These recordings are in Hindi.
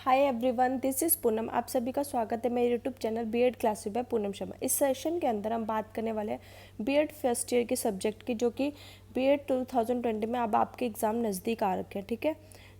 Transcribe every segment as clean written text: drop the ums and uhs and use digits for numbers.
Hi everyone, this is Poonam. आप सभी का स्वागत है मेरे YouTube channel BEd classes by Poonam Sharma. इस सेशन के अंदर हम बात करने वाले हैं बीएड फर्स्ट ईयर के सब्जेक्ट की, जो कि बीएड 2020 में अब आपके एग्ज़ाम नज़दीक आ रखे हैं। ठीक है,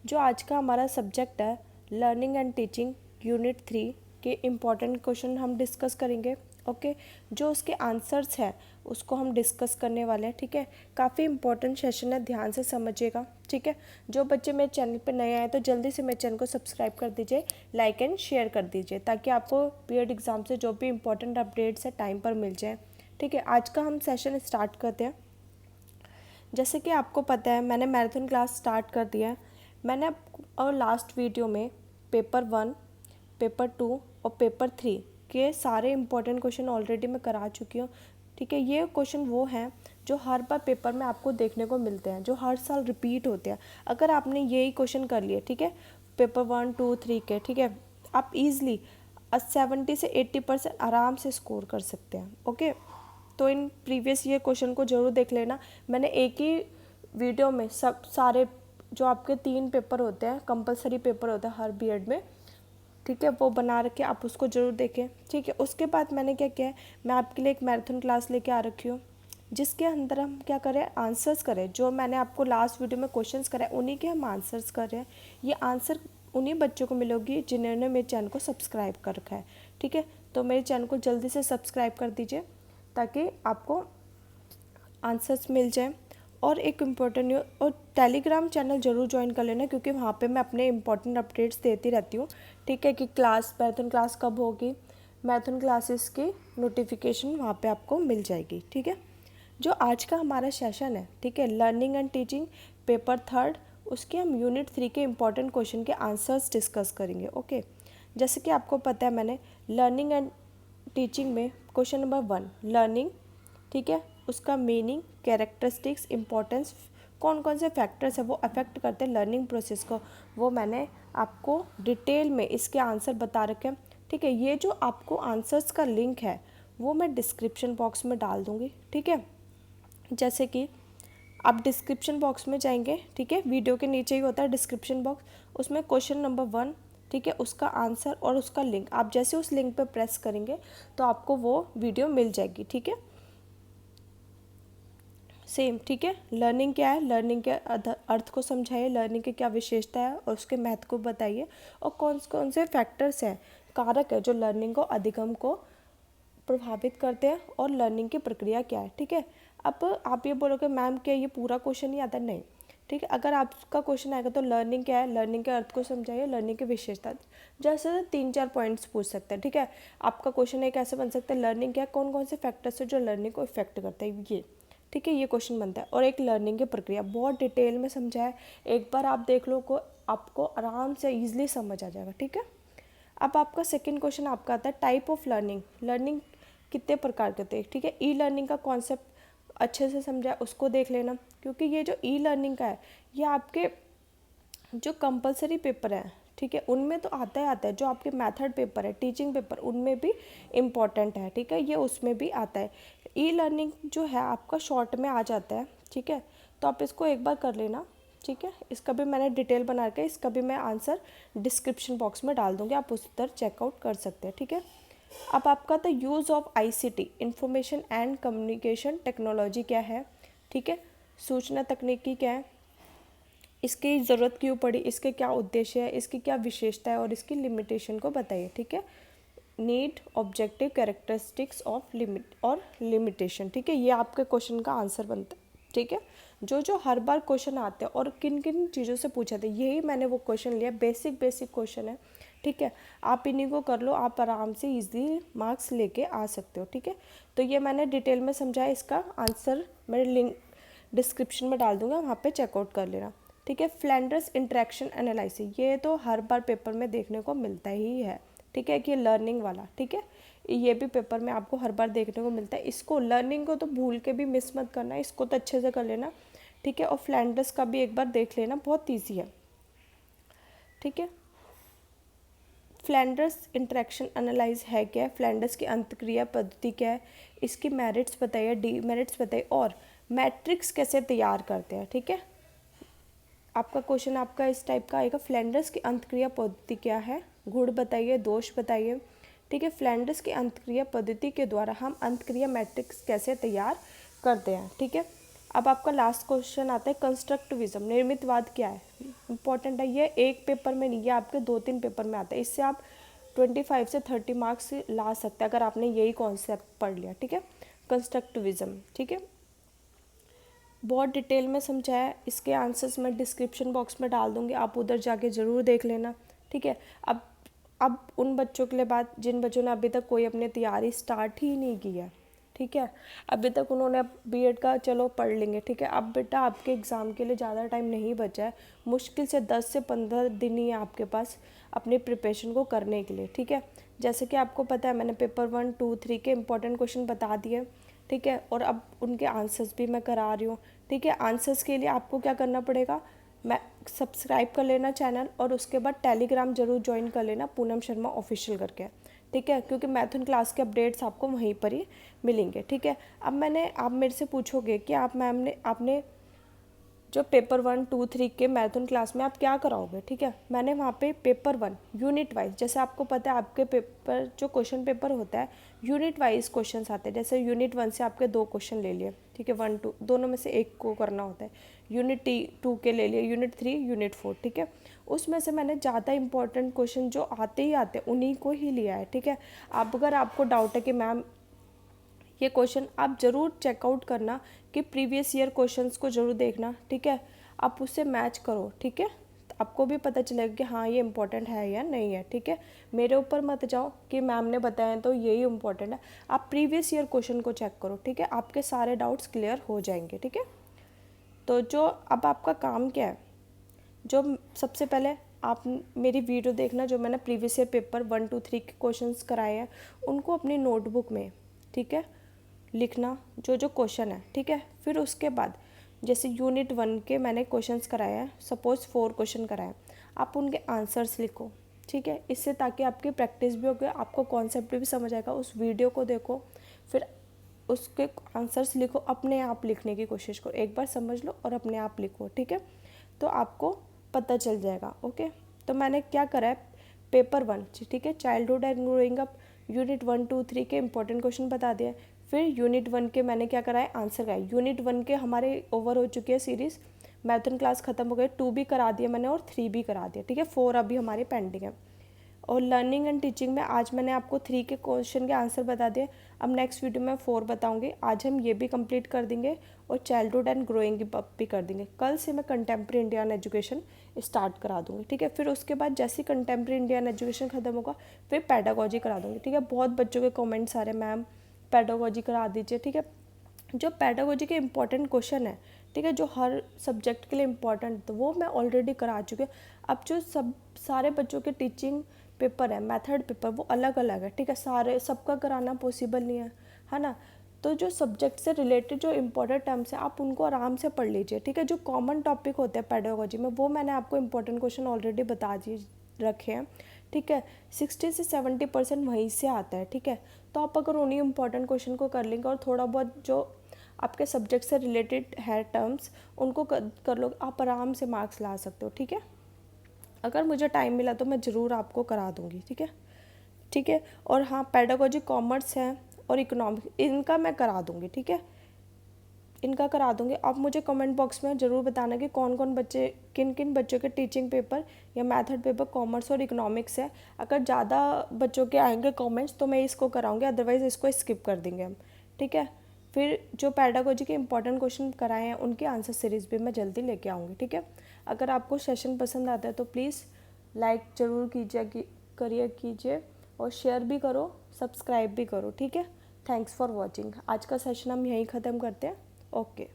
जो आज का हमारा सब्जेक्ट है लर्निंग एंड टीचिंग यूनिट 3 के इम्पॉर्टेंट क्वेश्चन हम डिस्कस करेंगे। ओके, जो उसके आंसर्स हैं उसको हम डिस्कस करने वाले हैं। ठीक है, काफ़ी इंपॉर्टेंट सेशन है, ध्यान से समझिएगा। ठीक है, जो बच्चे मेरे चैनल पे नए आए तो जल्दी से मेरे चैनल को सब्सक्राइब कर दीजिए, लाइक एंड शेयर कर दीजिए, ताकि आपको बीएड एग्ज़ाम से जो भी इंपॉर्टेंट अपडेट्स है टाइम पर मिल जाए। ठीक है, आज का हम सेशन स्टार्ट करते हैं। जैसे कि आपको पता है, मैंने मैराथन क्लास स्टार्ट कर दिया है। मैंने और लास्ट वीडियो में पेपर 1, पेपर 2 और पेपर 3 के सारे इंपॉर्टेंट क्वेश्चन ऑलरेडी मैं करा चुकी हूँ। ठीक है, ये क्वेश्चन वो हैं जो हर बार पेपर में आपको देखने को मिलते हैं, जो हर साल रिपीट होते हैं। अगर आपने यही क्वेश्चन कर लिए, ठीक है, पेपर 1, 2, 3 के, ठीक है, आप ईज़िली 70 से 80% आराम से स्कोर कर सकते हैं। ओके, तो इन प्रीवियस ईयर क्वेश्चन को ज़रूर देख लेना। मैंने एक ही वीडियो में सब सारे जो आपके 3 पेपर होते हैं, कंपलसरी पेपर होता है हर बीएड में, ठीक है, वो बना रखे, आप उसको ज़रूर देखें। ठीक है, उसके बाद मैंने क्या किया है, मैं आपके लिए एक मैराथन क्लास लेके आ रखी हूँ, जिसके अंदर हम क्या करें, आंसर्स करें। जो मैंने आपको लास्ट वीडियो में क्वेश्चंस कराए उन्हीं के हम आंसर्स कर रहे हैं। ये आंसर उन्हीं बच्चों को मिलेगी जिन्होंने मेरे चैनल को सब्सक्राइब कर रखा है। ठीक है, तो मेरे चैनल को जल्दी से सब्सक्राइब कर दीजिए ताकि आपको आंसर्स मिल जाए। और एक इम्पोर्टेंट न्यूज़, और टेलीग्राम चैनल ज़रूर ज्वाइन कर लेना, क्योंकि वहाँ पे मैं अपने इंपॉर्टेंट अपडेट्स देती रहती हूँ। ठीक है, कि मैराथन क्लास कब होगी, मैराथन क्लासेस की नोटिफिकेशन वहाँ पे आपको मिल जाएगी। ठीक है, जो आज का हमारा सेशन है, ठीक है, लर्निंग एंड टीचिंग पेपर 3, उसके हम यूनिट 3 के इम्पॉर्टेंट क्वेश्चन के आंसर्स डिस्कस करेंगे। ओके, जैसे कि आपको पता है, मैंने लर्निंग एंड टीचिंग में क्वेश्चन नंबर 1 लर्निंग, ठीक है, उसका मीनिंग, कैरेक्टरिस्टिक्स, इम्पोर्टेंस, कौन कौन से फैक्टर्स है वो अफेक्ट करते हैं लर्निंग प्रोसेस को, वो मैंने आपको डिटेल में इसके आंसर बता रखे हैं। ठीक है, ये जो आपको आंसर्स का लिंक है वो मैं डिस्क्रिप्शन बॉक्स में डाल दूँगी। ठीक है, जैसे कि आप डिस्क्रिप्शन बॉक्स में जाएंगे, ठीक है, वीडियो के नीचे ही होता है डिस्क्रिप्शन बॉक्स, उसमें क्वेश्चन नंबर 1, ठीक है, उसका आंसर और उसका लिंक, आप जैसे उस लिंक पे प्रेस करेंगे तो आपको वो वीडियो मिल जाएगी। ठीक है, सेम। ठीक है, लर्निंग क्या है, लर्निंग के अर्थ को समझाइए, लर्निंग की क्या विशेषता है और उसके महत्व को बताइए, और कौन कौन से फैक्टर्स हैं, कारक है जो लर्निंग को अधिगम को प्रभावित करते हैं, और लर्निंग की प्रक्रिया क्या है। ठीक है, अब आप ये बोलोगे मैम क्या ये पूरा क्वेश्चन ही आता है? नहीं। ठीक है, अगर आपका क्वेश्चन आएगा तो लर्निंग क्या है, लर्निंग के अर्थ को समझाइए, लर्निंग की विशेषता, जैसे 3-4 पॉइंट्स पूछ सकते हैं। ठीक है, आपका क्वेश्चन एक ऐसे बन सकता है, लर्निंग क्या है, कौन कौन से फैक्टर्स है जो लर्निंग को इफेक्ट करते हैं, ये। ठीक है, ये क्वेश्चन बनता है। और एक लर्निंग की प्रक्रिया बहुत डिटेल में समझा है, एक बार आप देख लो को आपको आराम से ईजिली समझ आ जाएगा। ठीक है, अब आपका सेकंड क्वेश्चन आपका आता है टाइप ऑफ लर्निंग, लर्निंग कितने प्रकार के होते हैं। ठीक है, ई लर्निंग का कॉन्सेप्ट अच्छे से समझा है, उसको देख लेना, क्योंकि ये जो ई लर्निंग का है ये आपके जो कंपलसरी पेपर है, ठीक है, उनमें तो आता है, जो आपके मेथड पेपर है, टीचिंग पेपर, उनमें भी इम्पॉर्टेंट है। ठीक है, ये उसमें भी आता है। ई लर्निंग जो है आपका शॉर्ट में आ जाता है। ठीक है, तो आप इसको एक बार कर लेना। ठीक है, इसका भी मैंने डिटेल बना के, इसका भी मैं आंसर डिस्क्रिप्शन बॉक्स में डाल दूँगी, आप उस तरह चेकआउट कर सकते हैं। ठीक है, अब आपका तो use of ICT, information and communication technology क्या है। ठीक है, सूचना तकनीकी क्या है, इसकी ज़रूरत क्यों पड़ी, इसके क्या उद्देश्य है, इसकी क्या विशेषता है, और इसकी लिमिटेशन को बताइए। ठीक है, need, objective, characteristics of limit और लिमिटेशन। ठीक है, ये आपके क्वेश्चन का आंसर बनता है। ठीक है, जो जो हर बार क्वेश्चन आते हैं और किन किन चीज़ों से पूछा था, यही मैंने वो क्वेश्चन लिया, बेसिक क्वेश्चन है। ठीक है, आप इन्हीं को कर लो, आप आराम से इजीली मार्क्स लेके आ सकते हो। ठीक है, तो ये मैंने डिटेल में समझाया, इसका आंसर मैं लिंक डिस्क्रिप्शन में डाल दूंगा, वहाँ पे चेकआउट कर लेना। ठीक है, फ्लैंडर्स इंटरेक्शन एनालिसिस, ये तो हर बार पेपर में देखने को मिलता ही है। ठीक है, कि ये लर्निंग वाला, ठीक है, ये भी पेपर में आपको हर बार देखने को मिलता है। इसको लर्निंग को तो भूल के भी मिस मत करना, इसको तो अच्छे से कर लेना। ठीक है, और फ्लैंडर्स का भी एक बार देख लेना, बहुत ईजी है। ठीक है, फ्लैंडर्स इंटरेक्शन एनालाइज है क्या है, फ्लैंडर्स की अंतक्रिया पद्धति क्या है, इसकी मेरिट्स बताइए, डीमेरिट्स बताइए, और मैट्रिक्स कैसे तैयार करते हैं। ठीक है, आपका क्वेश्चन आपका इस टाइप का आएगा, फ्लैंडर्स की अंतक्रिया पद्धति क्या है, गुण बताइए, दोष बताइए। ठीक है, फ्लैंडर्स की अंतक्रिया पद्धति के द्वारा हम अंतक्रिया मैट्रिक्स कैसे तैयार करते हैं। ठीक है, अब आपका लास्ट क्वेश्चन आता है कंस्ट्रक्टिविज्म, निर्मितवाद क्या है। इंपॉर्टेंट है ये, एक पेपर में नहीं, ये आपके 2-3 पेपर में आता है। इससे आप 25 से 30 मार्क्स ला सकते हैं अगर आपने यही कॉन्सेप्ट पढ़ लिया। ठीक है, कंस्ट्रक्टिविज्म। ठीक है, बहुत डिटेल में समझाया, इसके आंसर्स मैं डिस्क्रिप्शन बॉक्स में डाल दूंगी, आप उधर जाके ज़रूर देख लेना। ठीक है, अब उन बच्चों के लिए बात जिन बच्चों ने अभी तक कोई अपनी तैयारी स्टार्ट ही नहीं की है। ठीक है, अभी तक उन्होंने बीएड का चलो पढ़ लेंगे। ठीक है, अब बेटा आपके एग्ज़ाम के लिए ज़्यादा टाइम नहीं बचा है, मुश्किल से 10 से 15 दिन ही है आपके पास अपनी प्रिपरेशन को करने के लिए। ठीक है, जैसे कि आपको पता है मैंने पेपर 1, 2, 3 के इंपॉर्टेंट क्वेश्चन बता दिए। ठीक है, और अब उनके आंसर्स भी मैं करा रही हूँ। ठीक है, आंसर्स के लिए आपको क्या करना पड़ेगा, मैं सब्सक्राइब कर लेना चैनल, और उसके बाद टेलीग्राम जरूर ज्वाइन कर लेना पूनम शर्मा ऑफिशियल करके। ठीक है, क्योंकि मैथन क्लास के अपडेट्स आपको वहीं पर ही मिलेंगे। ठीक है, अब आप मेरे से पूछोगे कि आपने जो पेपर 1, 2, 3 के मैराथन क्लास में आप क्या कराओगे। ठीक है, मैंने वहाँ पे पेपर 1 यूनिट वाइज, जैसे आपको पता है आपके पेपर जो क्वेश्चन पेपर होता है यूनिट वाइज क्वेश्चंस आते हैं। जैसे यूनिट 1 से आपके 2 क्वेश्चन ले लिए। ठीक है, 1, 2 दोनों में से एक को करना होता है। यूनिट 2 के ले लिए, यूनिट 3, यूनिट 4। ठीक है, उसमें से मैंने ज़्यादा इंपॉर्टेंट क्वेश्चन जो आते ही आते हैं उन्हीं को ही लिया है। ठीक है, अब अगर आपको डाउट है कि मैम ये क्वेश्चन, आप ज़रूर चेकआउट करना कि प्रीवियस ईयर क्वेश्चंस को ज़रूर देखना। ठीक है, आप उससे मैच करो। ठीक है, तो आपको भी पता चलेगा कि हाँ ये इंपॉर्टेंट है या नहीं है। ठीक है, मेरे ऊपर मत जाओ कि मैम ने बताया तो यही इंपॉर्टेंट है, आप प्रीवियस ईयर क्वेश्चन को चेक करो। ठीक है, आपके सारे डाउट्स क्लियर हो जाएंगे। ठीक है, तो जो अब आपका काम क्या है, जो सबसे पहले आप मेरी वीडियो देखना, जो मैंने प्रीवियस ईयर पेपर 1, 2, 3 के क्वेश्चंस कराए हैं उनको अपनी नोटबुक में, ठीक है, लिखना जो जो क्वेश्चन है। ठीक है, फिर उसके बाद जैसे यूनिट 1 के मैंने क्वेश्चंस कराए हैं, सपोज 4 क्वेश्चन कराए हैं, आप उनके आंसर्स लिखो। ठीक है, इससे ताकि आपकी प्रैक्टिस भी हो गई, आपको कॉन्सेप्ट भी समझ आएगा। उस वीडियो को देखो, फिर उसके आंसर्स लिखो, अपने आप लिखने की कोशिश करो, एक बार समझ लो और अपने आप लिखो। ठीक है, तो आपको पता चल जाएगा। ओके, तो मैंने क्या करा है, पेपर 1, ठीक है, childhood and growing up, unit 1, 2, 3 के इंपॉर्टेंट क्वेश्चन बता दिए। फिर यूनिट 1 के मैंने क्या कराया, आंसर कराए। यूनिट 1 के हमारे ओवर हो चुकी है सीरीज़, मैथन क्लास खत्म हो गई, 2 भी करा दिया मैंने और 3 भी करा दिया। ठीक है, 4 अभी हमारे पेंडिंग है। और लर्निंग एंड टीचिंग में आज मैंने आपको 3 के क्वेश्चन के आंसर बता दिए, अब नेक्स्ट वीडियो में 4 बताऊंगी। आज हम ये भी कंप्लीट कर देंगे और चाइल्डहुड एंड ग्रोइंग भी कर देंगे। कल से मैं कंटेम्प्रेरी इंडियन एजुकेशन स्टार्ट करा दूंगी। ठीक है, फिर उसके बाद जैसे ही कंटेम्प्रेरी इंडियन एजुकेशन खत्म होगा फिर पेडागोजी करा दूंगी। ठीक है, बहुत बच्चों के कॉमेंट्स आ रहे हैं मैम पेडागोजी करा दीजिए। ठीक है, जो पेडागोजी के इंपॉर्टेंट क्वेश्चन है, ठीक है, जो हर सब्जेक्ट के लिए इम्पॉर्टेंट, तो वो मैं ऑलरेडी करा चुकी हूँ। अब जो सारे बच्चों के टीचिंग पेपर है, मेथड पेपर, वो अलग अलग है। ठीक है, सारे सबका कराना पॉसिबल नहीं है ना। तो जो सब्जेक्ट से रिलेटेड जो इम्पोर्टेंट टर्म्स हैं आप उनको आराम से पढ़ लीजिए। ठीक है, जो कॉमन टॉपिक होते हैं पेडागोजी में वो मैंने आपको इम्पोर्टेंट क्वेश्चन ऑलरेडी बता दिए रखे हैं। ठीक है, 60 से 70% वहीं से आता है। ठीक है, तो आप अगर उन्हीं इम्पोर्टेंट क्वेश्चन को कर लेंगे और थोड़ा बहुत जो आपके सब्जेक्ट से रिलेटेड है टर्म्स उनको कर लो, आप आराम से मार्क्स ला सकते हो। ठीक है, अगर मुझे टाइम मिला तो मैं ज़रूर आपको करा दूँगी। ठीक है, ठीक है, और हाँ पेडागोजी कॉमर्स है और इकोनॉमिक्स, इनका मैं करा दूँगी। ठीक है, इनका करा दूँगी। आप मुझे कमेंट बॉक्स में ज़रूर बताना कि कौन कौन बच्चे, किन किन बच्चों के टीचिंग पेपर या मेथड पेपर कॉमर्स और इकोनॉमिक्स है। अगर ज़्यादा बच्चों के आएंगे कमेंट्स तो मैं इसको कराऊंगी, अदरवाइज़ इसको स्किप कर देंगे हम। ठीक है, फिर जो पेडागोजी के इंपॉर्टेंट क्वेश्चन कराए हैं उनकी आंसर सीरीज़ भी मैं जल्दी लेके आऊँगी। ठीक है, अगर आपको सेशन पसंद आता है तो प्लीज़ लाइक ज़रूर कीजिए और शेयर भी करो, सब्सक्राइब भी करो। ठीक है, थैंक्स फॉर वॉचिंग। आज का सेशन हम यहीं ख़त्म करते हैं। ओके।